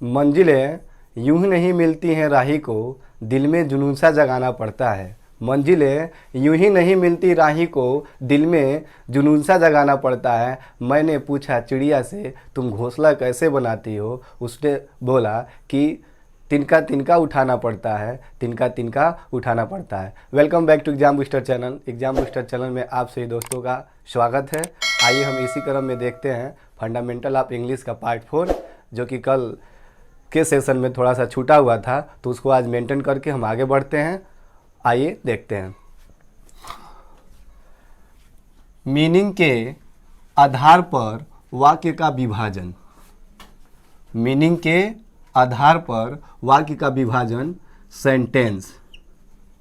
मंजिलें यूं ही नहीं मिलती हैं राही को, दिल में जुनून सा जगाना पड़ता है। मंजिलें यूं ही नहीं मिलती राही को, दिल में जुनून सा जगाना पड़ता है। मैंने पूछा चिड़िया से तुम घोंसला कैसे बनाती हो, उसने बोला कि तिनका तिनका उठाना पड़ता है, तिनका तिनका उठाना पड़ता है। Welcome back to exam booster channel. Exam booster channel में आप सभी दोस्तों का स्वागत है। आइए हम इसी क्रम में देखते हैं फंडामेंटल ऑफ इंग्लिश का पार्ट 4, जो कि कल के सेशन में थोड़ा सा छूटा हुआ था, तो उसको आज मेंटेन करके हम आगे बढ़ते हैं। आइए देखते हैं। मीनिंग के आधार पर वाक्य का विभाजन। मीनिंग के आधार पर वाक्य का विभाजन सेंटेंस।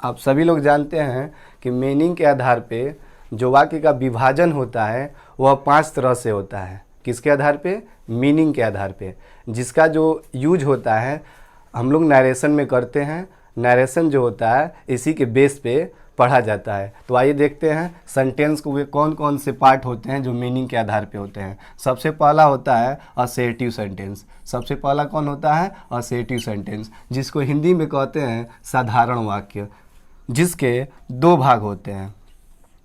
आप सभी लोग जानते हैं कि मीनिंग के आधार पे जो वाक्य का विभाजन होता है वह 5 तरह से होता है। किसके आधार पे? मीनिंग के आधार पे, जिसका जो यूज होता है हम लोग नरेशन में करते हैं। नरेशन जो होता है इसी के बेस पे पढ़ा जाता है। तो आइए देखते हैं सेंटेंस को वे कौन कौन से पार्ट होते हैं जो मीनिंग के आधार पे होते हैं। सबसे पहला होता है असर्टिव सेंटेंस। सबसे पहला कौन होता है? असर्टिव सेंटेंस, जिसको हिंदी में कहते हैं साधारण वाक्य, जिसके 2 भाग होते हैं।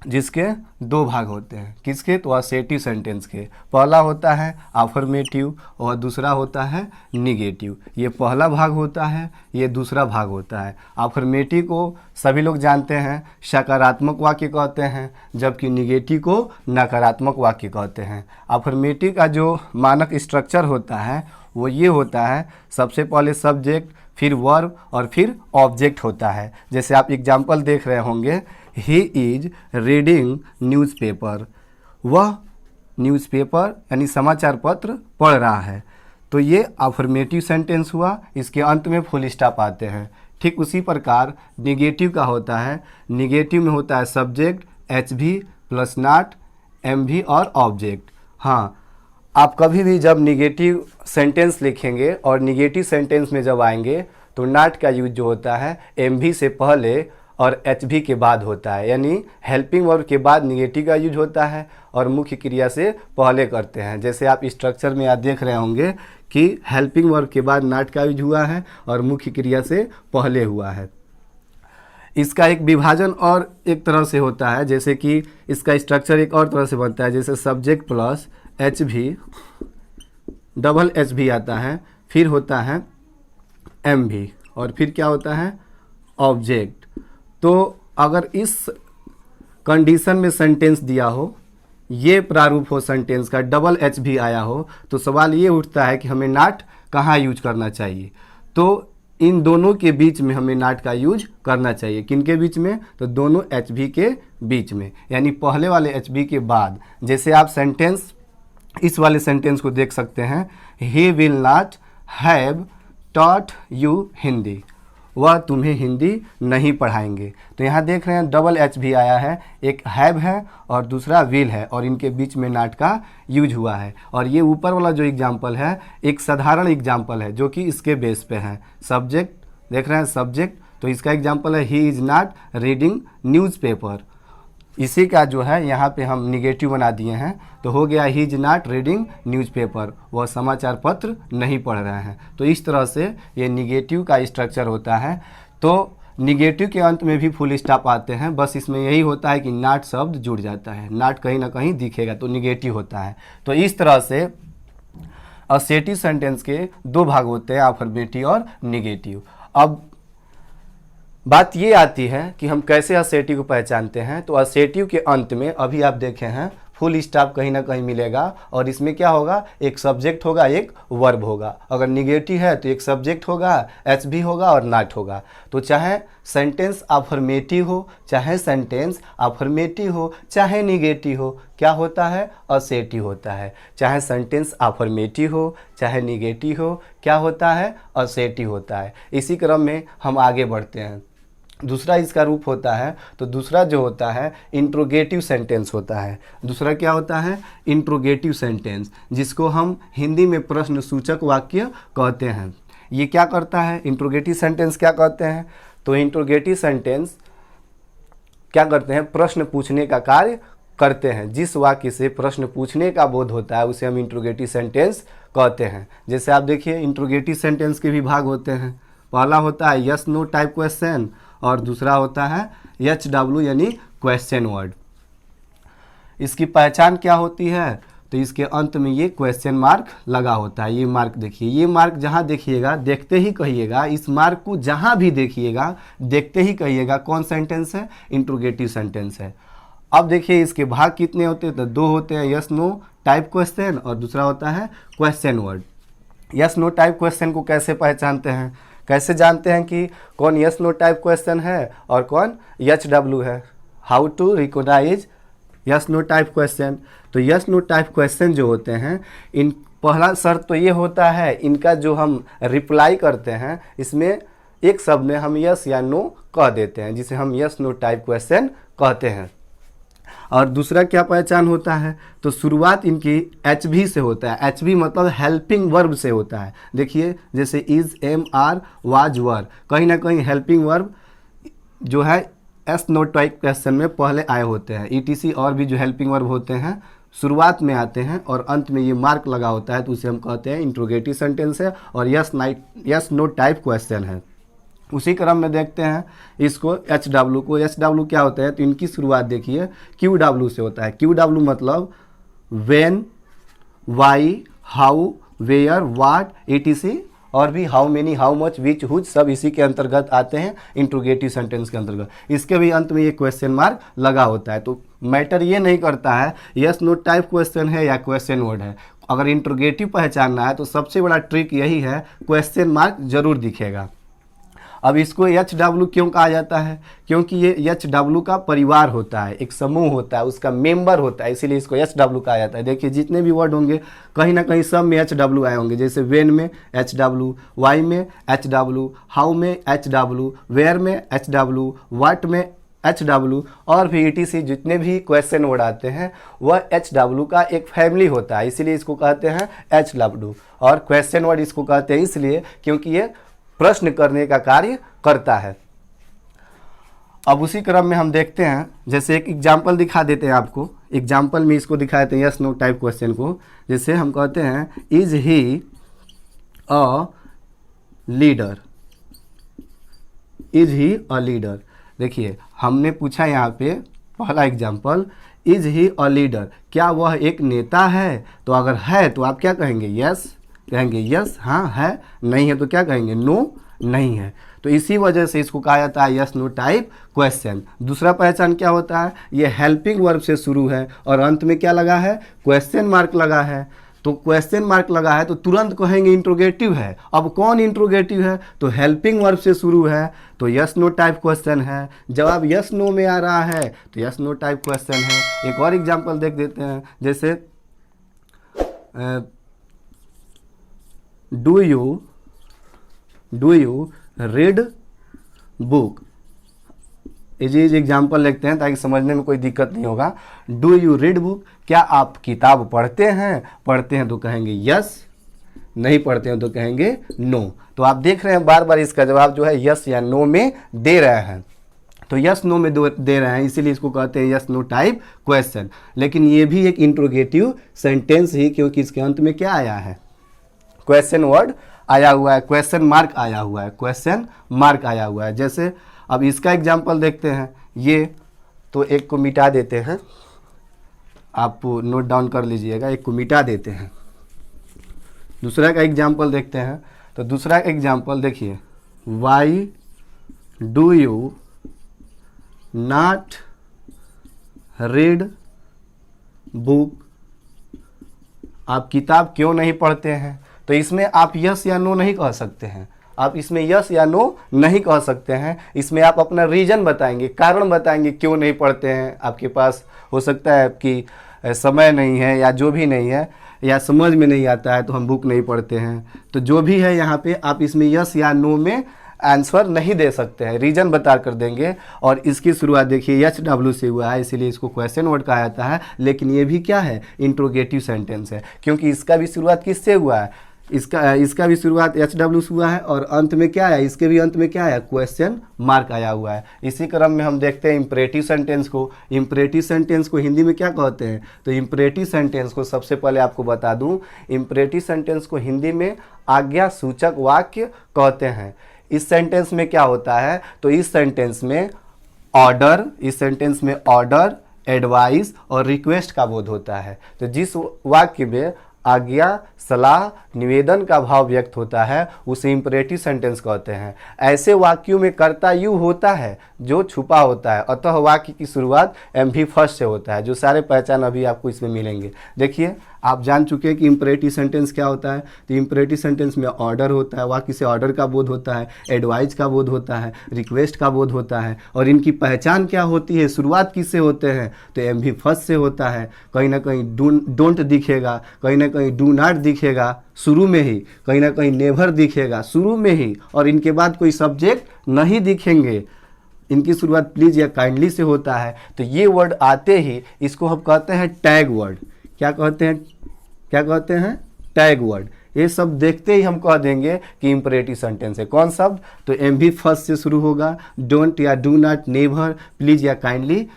जिसके 2 भाग होते हैं। किसके? तो असर्टिव सेंटेंस के। पहला होता है अफर्मेटिव और दूसरा होता है निगेटिव। ये पहला भाग होता है, ये दूसरा भाग होता है। अफर्मेटिव को सभी लोग जानते हैं सकारात्मक वाक्य कहते हैं, जबकि निगेटिव को नकारात्मक वाक्य कहते हैं। अफर्मेटिव का जो मानक स्ट्रक्चर होता है वो ये होता है, सबसे पहले सब्जेक्ट, फिर वर्ब और फिर ऑब्जेक्ट होता है। जैसे आप एग्जाम्पल देख रहे होंगे, ही इज रीडिंग न्यूज़पेपर। वह न्यूज़पेपर यानी समाचार पत्र पढ़ रहा है। तो ये अफर्मेटिव सेंटेंस हुआ। इसके अंत में फुल स्टॉप आते हैं। ठीक उसी प्रकार निगेटिव का होता है। निगेटिव में होता है सब्जेक्ट, एच भी प्लस नॉट, एम भी और ऑब्जेक्ट। हाँ, आप कभी भी जब निगेटिव सेंटेंस लिखेंगे और निगेटिव सेंटेंस में जब आएंगे तो नॉट का यूज जो होता है एम भी से पहले और एच भी के बाद होता है। यानी हेल्पिंग वर्ब के बाद निगेटिव का यूज होता है और मुख्य क्रिया से पहले करते हैं। जैसे आप स्ट्रक्चर में आज देख रहे होंगे कि हेल्पिंग वर्ब के बाद नॉट का यूज हुआ है और मुख्य क्रिया से पहले हुआ है। इसका एक विभाजन और एक तरह से होता है, जैसे कि इसका स्ट्रक्चर एक और तरह से बनता है। जैसे सब्जेक्ट प्लस एच भी, डबल एच भी आता है, फिर होता है एम भी और फिर क्या होता है? ऑब्जेक्ट। तो अगर इस कंडीशन में सेंटेंस दिया हो, ये प्रारूप हो सेंटेंस का, डबल एच भी आया हो, तो सवाल ये उठता है कि हमें नॉट कहाँ यूज करना चाहिए। तो इन दोनों के बीच में हमें नॉट का यूज करना चाहिए। किन के बीच में? तो दोनों एच भी के बीच में, यानी पहले वाले एच भी के बाद। जैसे आप सेंटेंस, इस वाले सेंटेंस को देख सकते हैं, he will not have taught you Hindi. वह तुम्हें हिंदी नहीं पढ़ाएंगे। तो यहाँ देख रहे हैं डबल एच भी आया है, एक हैव है और दूसरा विल है, और इनके बीच में नॉट का यूज हुआ है। और ये ऊपर वाला जो एग्जाम्पल है एक साधारण एग्जाम्पल है जो कि इसके बेस पे है। सब्जेक्ट देख रहे हैं, सब्जेक्ट, तो इसका एग्जाम्पल है he is not reading newspaper. इसी का जो है यहाँ पे हम निगेटिव बना दिए हैं, तो हो गया he is not reading newspaper. वह समाचार पत्र नहीं पढ़ रहे हैं। तो इस तरह से ये निगेटिव का स्ट्रक्चर होता है। तो निगेटिव के अंत में भी फुल स्टॉप आते हैं, बस इसमें यही होता है कि नॉट शब्द जुड़ जाता है, नॉट कहीं ना कहीं दिखेगा तो निगेटिव होता है। तो इस तरह से असर्टिव सेंटेंस के 2 भाग होते हैं, अफर्मेटिव और निगेटिव। अब बात ये आती है कि हम कैसे असर्टिव को पहचानते हैं। तो असर्टिव के अंत में अभी आप देखे हैं फुल स्टॉप कहीं ना कहीं मिलेगा, और इसमें क्या होगा? एक सब्जेक्ट होगा, एक वर्ब होगा। अगर निगेटिव है तो एक सब्जेक्ट होगा, एच भी होगा और नॉट होगा। तो चाहे सेंटेंस अफर्मेटिव हो, चाहे सेंटेंस अफर्मेटिव हो, चाहे निगेटिव हो, क्या होता है? असर्टिव होता है। चाहे सेंटेंस अफर्मेटिव हो, चाहे निगेटिव हो, क्या होता है? असर्टिव होता है। इसी क्रम में हम आगे बढ़ते हैं। दूसरा इसका रूप होता है, तो दूसरा जो होता है इंट्रोगेटिव सेंटेंस होता है। दूसरा क्या होता है? इंट्रोगेटिव सेंटेंस, जिसको हम हिंदी में प्रश्न सूचक वाक्य कहते हैं। ये क्या करता है? इंट्रोगेटिव सेंटेंस क्या कहते हैं? तो इंट्रोगेटिव सेंटेंस क्या करते हैं? प्रश्न पूछने का कार्य करते हैं। जिस वाक्य से प्रश्न पूछने का बोध होता है उसे हम इंट्रोगेटिव सेंटेंस कहते हैं। जैसे आप देखिए इंट्रोगेटिव सेंटेंस के भी भाग होते हैं। पहला होता है यस नो टाइप क्वेश्चन और दूसरा होता है HW यानी क्वेश्चन वर्ड। इसकी पहचान क्या होती है? तो इसके अंत में ये क्वेश्चन मार्क लगा होता है। ये मार्क देखिए, ये मार्क जहाँ देखिएगा देखते ही कहिएगा, इस मार्क को जहाँ भी देखिएगा देखते ही कहिएगा कौन सेंटेंस है, इंट्रोगेटिव सेंटेंस है। अब देखिए इसके भाग कितने होते हैं? तो दो होते हैं, यस नो टाइप क्वेश्चन और दूसरा होता है question word. Yes no type question को कैसे पहचानते हैं, कैसे जानते हैं कि कौन यस नो टाइप क्वेश्चन है और कौन HW है? How to recognise yes no type question? तो यस नो टाइप क्वेश्चन जो होते हैं, इन पहला शर्त तो ये होता है इनका जो हम रिप्लाई करते हैं इसमें एक शब्द में हम यस या नो कह देते हैं, जिसे हम यस नो टाइप क्वेश्चन कहते हैं। और दूसरा क्या पहचान होता है? तो शुरुआत इनकी HV से होता है। HV मतलब हेल्पिंग वर्ब से होता है। देखिए जैसे इज, एम, आर, वाज, वर, कहीं ना कहीं हेल्पिंग वर्ब जो है एस नो टाइप क्वेश्चन में पहले आए होते हैं। ETC और भी जो हेल्पिंग वर्ब होते हैं शुरुआत में आते हैं और अंत में ये मार्क लगा होता है, तो उसे हम कहते हैं इंट्रोगेटिव सेंटेंस है और यस नो टाइप क्वेश्चन है। उसी क्रम में देखते हैं इसको HW को। HW क्या होता है? तो इनकी शुरुआत देखिए QW से होता है। QW मतलब when, why, how, where, what, ETC और भी how many, how much, which, whose सब इसी के अंतर्गत आते हैं, इंट्रोगेटिव सेंटेंस के अंतर्गत। इसके भी अंत में ये क्वेश्चन मार्क लगा होता है। तो मैटर ये नहीं करता है यस नो टाइप क्वेश्चन है या क्वेश्चन वर्ड है। अगर इंट्रोगेटिव पहचानना है तो सबसे बड़ा ट्रिक यही है, क्वेश्चन मार्क जरूर दिखेगा। अब इसको HW क्यों कहा जाता है? क्योंकि ये HW का परिवार होता है, एक समूह होता है, उसका मेंबर होता है, इसीलिए इसको HW कहा जाता है। देखिए जितने भी वर्ड होंगे कहीं ना कहीं सब में HW आए होंगे। जैसे वेन में HW, वाई में HW, हाउ में HW, वेयर में HW, व्हाट में HW और भी ETC जितने भी क्वेश्चन वर्ड आते हैं वह HW का एक फैमिली होता है, इसीलिए इसको कहते हैं HW। और क्वेश्चन वर्ड इसको कहते हैं इसलिए क्योंकि ये प्रश्न करने का कार्य करता है। अब उसी क्रम में हम देखते हैं, जैसे एक एग्जाम्पल दिखा देते हैं आपको। एग्जाम्पल में इसको दिखा देते हैं यस नो टाइप क्वेश्चन को। जैसे हम कहते हैं is he a leader, is he a leader. देखिए हमने पूछा यहाँ पे पहला example, is he a leader, क्या वह एक नेता है? तो अगर है तो आप क्या कहेंगे? यस कहेंगे, यस हाँ है, नहीं है तो क्या कहेंगे? नो नहीं है। तो इसी वजह से इसको कहा जाता है यस नो टाइप क्वेश्चन। दूसरा पहचान क्या होता है? ये हेल्पिंग वर्ब से शुरू है और अंत में क्या लगा है? क्वेश्चन मार्क लगा है। तो क्वेश्चन मार्क लगा है तो तुरंत कहेंगे इंट्रोगेटिव है। अब कौन इंट्रोगेटिव है? तो हेल्पिंग वर्ब से शुरू है तो यस नो टाइप क्वेश्चन है। जवाब यस नो में आ रहा है तो यस नो टाइप क्वेश्चन है। एक और एग्जाम्पल देख देते हैं, जैसे do you read book. Is example लिखते हैं ताकि समझने में कोई दिक्कत नहीं होगा। डू यू रीड बुक, क्या आप किताब पढ़ते हैं? पढ़ते हैं तो कहेंगे यस, नहीं पढ़ते हैं तो कहेंगे नो। तो आप देख रहे हैं बार बार इसका जवाब जो है यस या नो में दे रहे हैं। तो यस नो में दे रहे हैं, इसीलिए इसको कहते हैं यस नो टाइप क्वेश्चन। लेकिन ये भी एक इंट्रोगेटिव सेंटेंस ही, क्योंकि इसके अंत में क्या आया है? क्वेश्चन वर्ड आया हुआ है, क्वेश्चन मार्क आया हुआ है, क्वेश्चन मार्क आया हुआ है। जैसे अब इसका एग्जाम्पल देखते हैं। ये तो एक को मिटा देते हैं, आप नोट डाउन कर लीजिएगा, एक को मिटा देते हैं। दूसरा का एग्जाम्पल देखते हैं। तो दूसरा एग्जाम्पल देखिए, why do you not read book, आप किताब क्यों नहीं पढ़ते हैं? तो इसमें आप यस या नो नहीं कह सकते हैं, आप इसमें यस या नो नहीं कह सकते हैं। इसमें आप अपना रीजन बताएंगे, कारण बताएंगे क्यों नहीं पढ़ते हैं। आपके पास हो सकता है कि समय नहीं है या जो भी नहीं है, या समझ में नहीं आता है तो हम बुक नहीं पढ़ते हैं। तो जो भी है यहाँ पे आप इसमें यस या नो में आंसर नहीं दे सकते हैं, रीजन बता कर देंगे। और इसकी शुरुआत देखिए HW से हुआ है, इसीलिए इसको क्वेश्चन वर्ड कहा जाता है। लेकिन ये भी क्या है? इंट्रोगेटिव सेंटेंस है, क्योंकि इसका भी शुरुआत किससे हुआ है? इसका भी शुरुआत HW से हुआ है और अंत में क्या है, इसके भी अंत में क्या है, क्वेश्चन मार्क आया हुआ है। इसी क्रम में हम देखते हैं इम्परेटिव सेंटेंस को। इम्परेटिव सेंटेंस को हिंदी में क्या कहते हैं, तो इम्परेटिव सेंटेंस को सबसे पहले आपको बता दूं, इम्परेटिव सेंटेंस को हिंदी में आज्ञा सूचक वाक्य कहते हैं। इस सेंटेंस में क्या होता है, तो इस सेंटेंस में ऑर्डर, एडवाइस और रिक्वेस्ट का बोध होता है। तो जिस वाक्य में आज्ञा, सलाह, निवेदन का भाव व्यक्त होता है उसे इम्परेटिव सेंटेंस कहते हैं। ऐसे वाक्यों में कर्ता यू होता है जो छुपा होता है, अतः वाक्य की शुरुआत एमवी फर्स्ट से होता है। जो सारे पहचान अभी आपको इसमें मिलेंगे। देखिए आप जान चुके हैं कि इम्परेटिव सेंटेंस क्या होता है। तो इम्परेटिव सेंटेंस में ऑर्डर होता है, वाक्य से ऑर्डर का बोध होता है, एडवाइस का बोध होता है, रिक्वेस्ट का बोध होता है। और इनकी पहचान क्या होती है, शुरुआत किससे होते हैं, तो एमवी फर्स्ट से होता है। कहीं ना कहीं डोंट दिखेगा, कहीं ना कहीं डू नॉट दिखेगा शुरू में ही, कहीं ना कहीं नेवर दिखेगा शुरू में ही, और इनके बाद कोई सब्जेक्ट नहीं दिखेंगे। इनकी शुरुआत प्लीज या काइंडली से होता है। तो ये वर्ड आते ही इसको हम कहते हैं टैग वर्ड। क्या कहते हैं टैग वर्ड। ये सब देखते ही हम कह देंगे कि इम्परेटिव सेंटेंस है। कौन शब्द, तो एमवी फर्स्ट से शुरू होगा। डोंट या डू नॉट, नेवर, प्लीज या काइंडली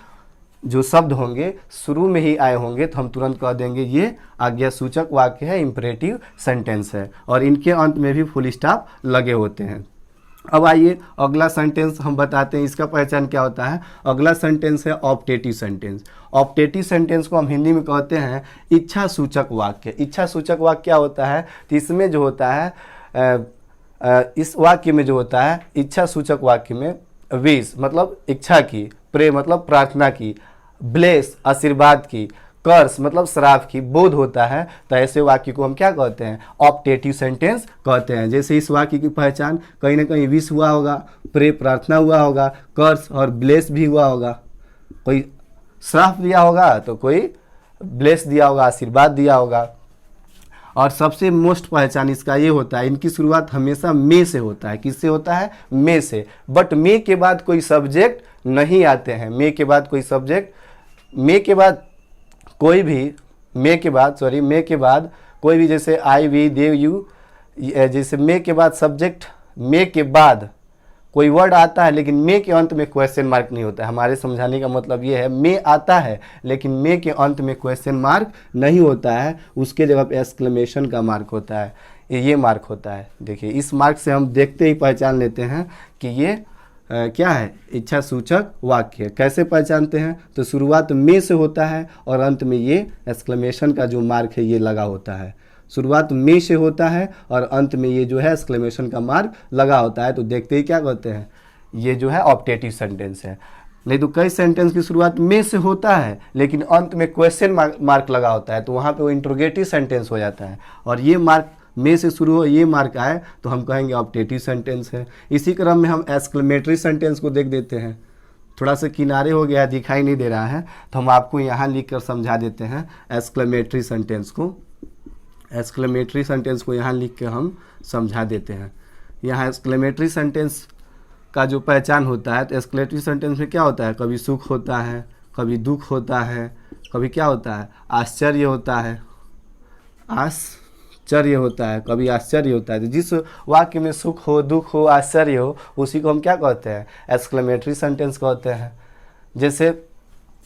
जो शब्द होंगे शुरू में ही आए होंगे तो हम तुरंत कह देंगे ये आज्ञा सूचक वाक्य है, इम्परेटिव सेंटेंस है। और इनके अंत में भी फुल स्टॉप लगे होते हैं। अब आइए अगला सेंटेंस हम बताते हैं, इसका पहचान क्या होता है। अगला सेंटेंस है ऑप्टेटिव सेंटेंस। ऑप्टेटिव सेंटेंस को हम हिंदी में कहते हैं इच्छा सूचक वाक्य। इच्छा सूचक वाक्य क्या होता है, तो इसमें जो होता है इस वाक्य में जो होता है, इच्छा सूचक वाक्य में विश मतलब इच्छा की, प्रे मतलब प्रार्थना की, ब्लेस आशीर्वाद की, कर्स मतलब श्राप की बोध होता है। तो ऐसे वाक्य को हम क्या कहते हैं, ऑप्टेटिव सेंटेंस कहते हैं। जैसे इस वाक्य की पहचान कहीं ना कहीं विश हुआ होगा, प्रे प्रार्थना हुआ होगा, कर्स और ब्लेस भी हुआ होगा, कोई श्राप दिया होगा तो कोई ब्लेस दिया होगा, आशीर्वाद दिया होगा। और सबसे मोस्ट पहचान इसका ये होता है, इनकी शुरुआत हमेशा मे से होता है। किससे होता है, मे से। बट मे के बाद कोई सब्जेक्ट नहीं आते हैं। मे के बाद कोई सब्जेक्ट, मे के बाद कोई भी, मे के बाद कोई भी, जैसे आई, वी, देव, यू, जैसे मे के बाद सब्जेक्ट, मे के बाद कोई वर्ड आता है लेकिन मे के अंत में क्वेश्चन मार्क नहीं होता है। हमारे समझाने का मतलब ये है, मे आता है लेकिन मे के अंत में क्वेश्चन मार्क नहीं होता है, उसके जगह पे एक्सक्लेमेशन का मार्क होता है, ये मार्क होता है। देखिए इस मार्क से हम देखते ही पहचान लेते हैं कि ये क्या है, इच्छा सूचक वाक्य। कैसे पहचानते हैं, तो शुरुआत में से होता है और अंत में ये एक्सक्लेमेशन का जो मार्क है ये लगा होता है। शुरुआत में से होता है और अंत में ये जो है एक्सक्लेमेशन का मार्क लगा होता है। तो देखते ही क्या कहते हैं, ये जो है ऑप्टेटिव सेंटेंस है। नहीं तो कई सेंटेंस की शुरुआत में से होता है लेकिन अंत में क्वेश्चन मार्क लगा होता है, तो वहाँ पे वो इंट्रोगेटिव सेंटेंस हो जाता है। और ये मार्क में से शुरू हो, ये मार्क आए तो हम कहेंगे ऑप्टेटिव सेंटेंस है। इसी क्रम में हम एक्सक्लेमेटरी सेंटेंस को देख देते हैं। थोड़ा सा किनारे हो गया, दिखाई नहीं दे रहा है, तो हम आपको यहाँ लिख कर समझा देते हैं एक्सक्लेमेटरी सेंटेंस को। एक्सक्लेमेटरी सेंटेंस को यहाँ लिख के हम समझा देते हैं। यहाँ एक्सक्लेमेटरी सेंटेंस का जो पहचान होता है, तो एक्सक्लेमेटरी सेंटेंस में क्या होता है, कभी सुख होता है, कभी दुख होता है, कभी क्या होता है, आश्चर्य होता है, कभी आश्चर्य होता है। तो जिस वाक्य में सुख हो, दुख हो, आश्चर्य हो, उसी को हम क्या कहते हैं, एक्सक्लेमेटरी सेंटेंस कहते हैं। जैसे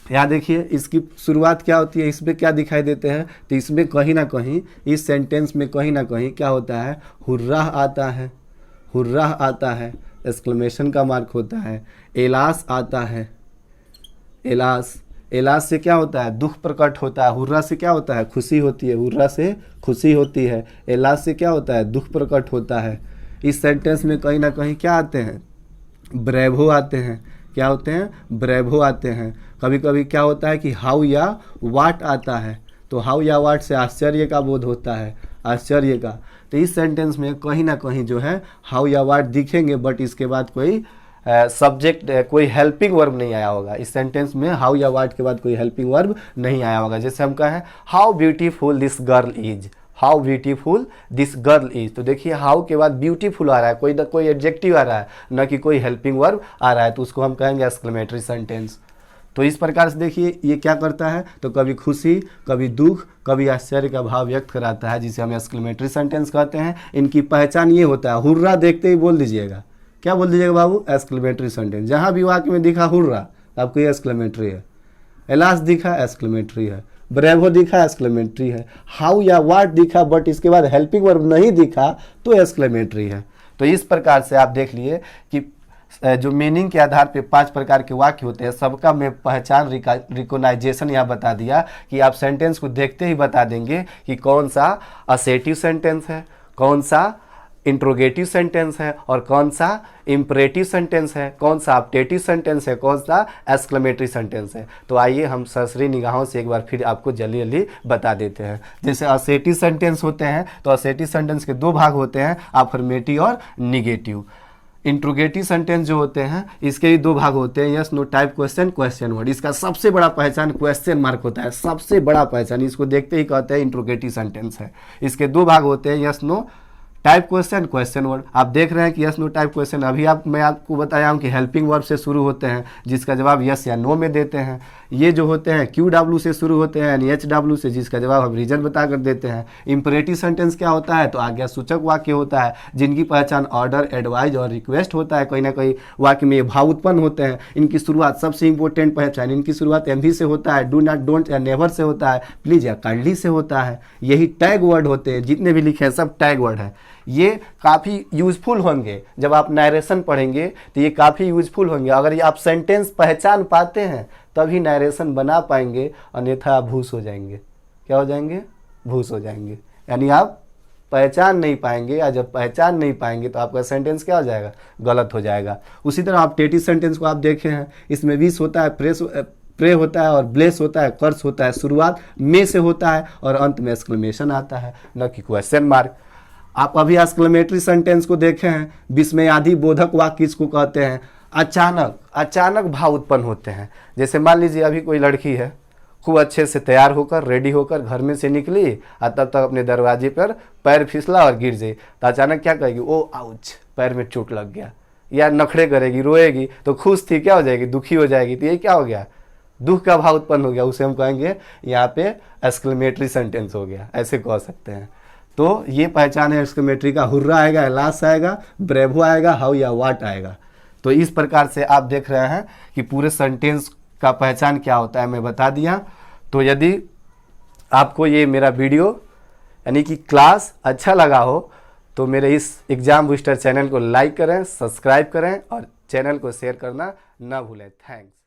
यहाँ देखिए इसकी शुरुआत क्या होती है, इसमें क्या दिखाई देते हैं, तो इसमें कहीं ना कहीं, इस सेंटेंस में कहीं ना कहीं क्या होता है, हुर्राह आता है, एक्सक्लेमेशन का मार्क होता है। एलास आता है, एलास से क्या होता है, दुख प्रकट होता है। हुर्रा से क्या होता है, खुशी होती है, हुर्रा से खुशी होती है। एलास से क्या होता है, दुख प्रकट होता है। इस सेंटेंस में कहीं ना कहीं क्या आते हैं, ब्रेवो आते हैं। क्या होते हैं, ब्रेवो आते हैं। कभी कभी क्या होता है कि हाउ या वाट आता है, तो हाउ या वाट से आश्चर्य का बोध होता है, आश्चर्य का। तो इस सेंटेंस में कहीं ना कहीं जो है हाउ या वाट दिखेंगे, बट इसके बाद कोई सब्जेक्ट कोई हेल्पिंग वर्ब नहीं आया होगा। इस सेंटेंस में हाउ या वाट के बाद कोई हेल्पिंग वर्ब नहीं आया होगा। जैसे हम कहें how beautiful this girl is, how beautiful this girl is, तो देखिए हाउ के बाद ब्यूटीफुल आ रहा है, कोई ना कोई एडजेक्टिव आ रहा है, न कि कोई हेल्पिंग वर्ब आ रहा है, तो उसको हम कहेंगे एक्सक्लेमेटरी सेंटेंस। तो इस प्रकार से देखिए ये क्या करता है, तो कभी खुशी, कभी दुख, कभी आश्चर्य का भाव व्यक्त कराता है, जिसे हम एक्सक्लेमेटरी सेंटेंस कहते हैं। इनकी पहचान ये होता है, हुर्रा देखते ही बोल दीजिएगा। क्या बोल दीजिएगा बाबू? Exclamatory sentence. जहाँ भी वाक्य में दिखा हुर्रा, आपको ये एक्सक्लेमेटरी है। एलास दिखा, एक्सक्लेमेटरी है। ब्रेवो दिखा, एक्सक्लेमेटरी है। हाउ या व्हाट दिखा बट इसके बाद हेल्पिंग वर्ब नहीं दिखा तो एक्सक्लेमेटरी है। तो इस प्रकार से आप देख लिए कि जो मीनिंग के आधार पे 5 प्रकार के वाक्य होते हैं, सबका मैं पहचान रिकोनाइजेशन यहाँ बता दिया कि आप सेंटेंस को देखते ही बता देंगे कि कौन सा असेटिव सेंटेंस है, कौन सा इंट्रोगेटिव सेंटेंस है और कौन सा इम्परेटिव सेंटेंस है, कौन सा अपटेटिव सेंटेंस है, कौन सा एक्सक्लेमेटरी सेंटेंस है। तो आइए हम सरसरी निगाहों से एक बार फिर आपको जल्दी जल्दी बता देते हैं। जैसे असेटिव सेंटेंस होते हैं तो असेटिव सेंटेंस के 2 भाग होते हैं, अफर्मेटिव और निगेटिव। इंट्रोगेटिव सेंटेंस जो होते हैं इसके भी 2 भाग होते हैं, yes no type question, question word. इसका सबसे बड़ा पहचान क्वेश्चन मार्क होता है, सबसे बड़ा पहचान, इसको देखते ही कहते हैं इंट्रोगेटिव सेंटेंस है। इसके 2 भाग होते हैं, yes no type question, question word. आप देख रहे हैं कि यस नो टाइप क्वेश्चन अभी मैं आपको बताया हूं कि हेल्पिंग वर्ब से शुरू होते हैं, जिसका जवाब यस या नो में देते हैं। ये जो होते हैं QW से शुरू होते हैं यानी HW से, जिसका जवाब हम रीजन बता कर देते हैं। इंपरेटिव सेंटेंस क्या होता है? तो आज्ञा सूचक वाक्य होता है, जिनकी पहचान ऑर्डर, एडवाइज और रिक्वेस्ट होता है। कोई ना कोई वाक्य में ये भाव उत्पन्न होते हैं। इनकी शुरुआत, सबसे इंपॉर्टेंट पहचान, इनकी शुरुआत MV से होता है, डू नॉट, डोंट या नेवर से होता है, प्लीज या काइंडली से होता है। यही टैग वर्ड होते हैं, जितने भी लिखे हैं सब टैग वर्ड है। ये काफ़ी यूजफुल होंगे, जब आप नरेशन पढ़ेंगे तो ये काफ़ी यूजफुल होंगे। अगर ये आप सेंटेंस पहचान पाते हैं तभी नरेशन बना पाएंगे, अन्यथा आप भूस हो जाएंगे। क्या हो जाएंगे? भूस हो जाएंगे। यानी आप पहचान नहीं पाएंगे, या जब पहचान नहीं पाएंगे तो आपका सेंटेंस क्या हो जाएगा? गलत हो जाएगा। उसी तरह आप टेटिव सेंटेंस को आप देखे हैं, इसमें विश होता है, प्रे होता है और ब्लेस होता है, कर्स होता है। शुरुआत में से होता है और अंत में एक्सक्लेमेशन आता है, न कि क्वेश्चन मार्क। आप अभी एक्सक्लेमेटरी सेंटेंस को देखे हैं, विस्मयादि बोधक वाक्य किसको कहते हैं? अचानक भाव उत्पन्न होते हैं। जैसे मान लीजिए अभी कोई लड़की है, खूब अच्छे से तैयार होकर, रेडी होकर घर में से निकली और तब तक अपने दरवाजे पर पैर फिसला और गिर जाए, तो अचानक क्या कहेगी? ओ आउच, पैर में चोट लग गया। या नखड़े करेगी, रोएगी, तो खुश थी क्या हो जाएगी? दुखी हो जाएगी। तो ये क्या हो गया? दुख का भाव उत्पन्न हो गया। उसे हम कहेंगे यहाँ पे एक्सक्लेमेटरी सेंटेंस हो गया, ऐसे कह सकते हैं। तो ये पहचान है एक्सक्लेमेटरी का। हुर्रा आएगा, एलास आएगा, ब्रेवो आएगा, हाउ या व्हाट आएगा। तो इस प्रकार से आप देख रहे हैं कि पूरे सेंटेंस का पहचान क्या होता है मैं बता दिया। तो यदि आपको ये मेरा वीडियो यानी कि क्लास अच्छा लगा हो तो मेरे इस एग्जाम बूस्टर चैनल को लाइक करें, सब्सक्राइब करें और चैनल को शेयर करना ना भूलें। थैंक्स।